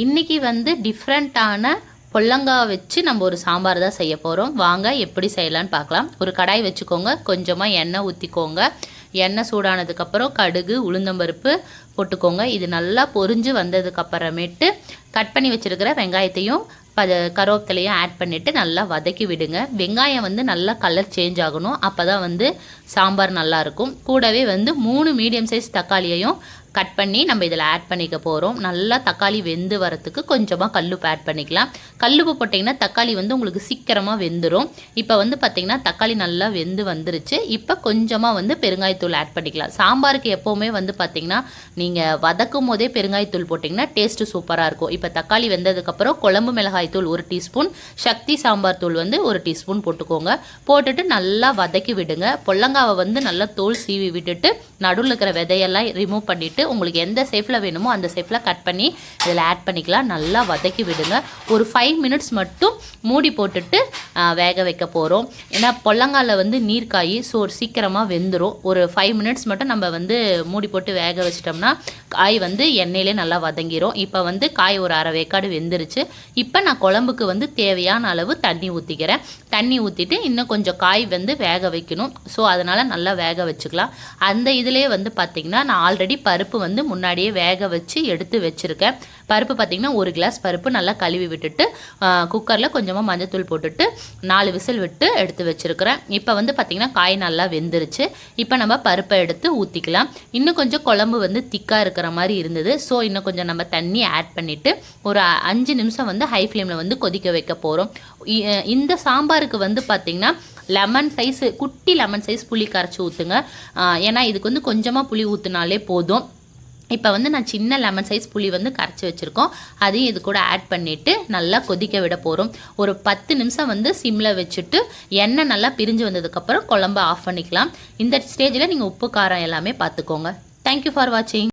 இன்னைக்கு வந்து டிஃப்ரெண்ட்டான பொல்லங்காய் வச்சு நம்ம ஒரு சாம்பார் தான் செய்ய போகிறோம். வாங்க எப்படி செய்யலான்னு பார்க்கலாம். ஒரு கடாய் வச்சுக்கோங்க, கொஞ்சமாக எண்ணெய் ஊற்றிக்கோங்க. எண்ணெய் சூடானதுக்கப்புறம் கடுகு உளுந்தம்பருப்பு போட்டுக்கோங்க. இது நல்லா பொரிஞ்சு வந்ததுக்கப்புறமேட்டு கட் பண்ணி வச்சுருக்கிற வெங்காயத்தையும் கருவேப்பிலையும் ஆட் பண்ணிவிட்டு நல்லா வதக்கி விடுங்க. வெங்காயம் வந்து நல்லா கலர் சேஞ்ச் ஆகணும், அப்போ தான் வந்து சாம்பார் நல்லாயிருக்கும். கூடவே வந்து 3 மீடியம் சைஸ் தக்காளியையும் கட் பண்ணி நம்ம இதில் ஆட் பண்ணிக்க போகிறோம். நல்லா தக்காளி வெந்து வரத்துக்கு கொஞ்சமாக கல்லுப்பு ஆட் பண்ணிக்கலாம். கல்லுப்பு போட்டிங்கன்னா தக்காளி வந்து உங்களுக்கு சீக்கிரமாக வெந்துடும். இப்போ வந்து பார்த்திங்கன்னா தக்காளி நல்லா வெந்து வந்துருச்சு. இப்போ கொஞ்சமாக வந்து பெருங்காயத்தூள் ஆட் பண்ணிக்கலாம். சாம்பாருக்கு எப்போவுமே வந்து பார்த்திங்கன்னா நீங்கள் வதக்கும் போதே பெருங்காயத்தூள் போட்டிங்கன்னா டேஸ்ட்டு சூப்பராக இருக்கும். இப்போ தக்காளி வெந்ததுக்கப்புறம் குழம்பு மிளகாய் தூள் 1 டீஸ்பூன், சக்தி சாம்பார் தூள் வந்து 1 டீஸ்பூன் போட்டுக்கோங்க. போட்டுட்டு நல்லா வதக்கி விடுங்க. பொல்லங்காவை வந்து நல்லா தோல் சீவி விட்டுட்டு நடுவில் இருக்கிற விதையெல்லாம் ரிமூவ் பண்ணிவிட்டு உங்களுக்கு எந்த ஷேப்பில் வேணுமோ அந்த ஷேப்பில் கட் பண்ணி இதில் ஆட் பண்ணிக்கலாம். நல்லா வதக்கி விடுங்க. ஒரு 5 மினிட்ஸ் மட்டும் மூடி போட்டுட்டு வேக வைக்க போகிறோம். ஏன்னா பொல்லங்காயில் வந்து நீர்க்காய் சீக்கிரமாக வெந்துடும். ஒரு 5 மினிட்ஸ் மட்டும் நம்ம வந்து மூடி போட்டு வேக வச்சிட்டோம்னா காய் வந்து எண்ணெயிலே நல்லா வதங்கிடும். இப்போ வந்து காய் ஒரு அரை வேக்காடு வெந்துருச்சு. இப்போ நான் குழம்புக்கு வந்து தேவையான அளவு தண்ணி ஊற்றிக்கிறேன். தண்ணி ஊற்றிட்டு இன்னும் கொஞ்சம் காய் வந்து வேக வைக்கணும். ஸோ அதனால் நல்லா வேக வச்சுக்கலாம். அந்த இதிலே வந்து பார்த்திங்கன்னா நான் ஆல்ரெடி பருப்பு வந்து முன்னாடியே வேக வச்சு எடுத்து வச்சுருக்கேன். பருப்பு பார்த்திங்கன்னா 1 கிளாஸ் பருப்பு நல்லா கழுவி விட்டுட்டு குக்கரில் கொஞ்சமாக மஞ்சத்தூள் போட்டுட்டு 4 விசில் விட்டு எடுத்து வச்சுருக்கிறேன். இப்போ வந்து பார்த்திங்கன்னா காய் நல்லா வெந்துருச்சு. இப்போ நம்ம பருப்பை எடுத்து ஊற்றிக்கலாம். இன்னும் கொஞ்சம் குழம்பு வந்து திக்காக இருக்கிற மாதிரி இருந்தது. ஸோ இன்னும் கொஞ்சம் நம்ம தண்ணி ஆட் பண்ணிவிட்டு ஒரு 5 நிமிஷம் வந்து ஹை ஃப்ளேமில் வந்து கொதிக்க வைக்க போகிறோம். இந்த சாம்பாருக்கு வந்து பார்த்திங்கன்னா லெமன் சைஸ், குட்டி லெமன் சைஸ் புளி கரைச்சி ஊற்றுங்க. ஏன்னா இதுக்கு வந்து கொஞ்சமாக புளி ஊற்றினாலே போதும். இப்போ வந்து நான் சின்ன லெமன் சைஸ் புளி வந்து கரைச்சி வச்சுருக்கோம். அதையும் இது கூட ஆட் பண்ணிவிட்டு நல்லா கொதிக்க விட போகிறோம். ஒரு 10 நிமிஷம் வந்து சிம்மில் வச்சுட்டு எண்ணெய் நல்லா பிரிஞ்சு வந்ததுக்கப்புறம் குழம்பு ஆஃப் பண்ணிக்கலாம். இந்த ஸ்டேஜில் நீங்கள் உப்பு காரம் எல்லாமே பார்த்துக்கோங்க. தேங்க்யூ ஃபார் வாட்சிங்.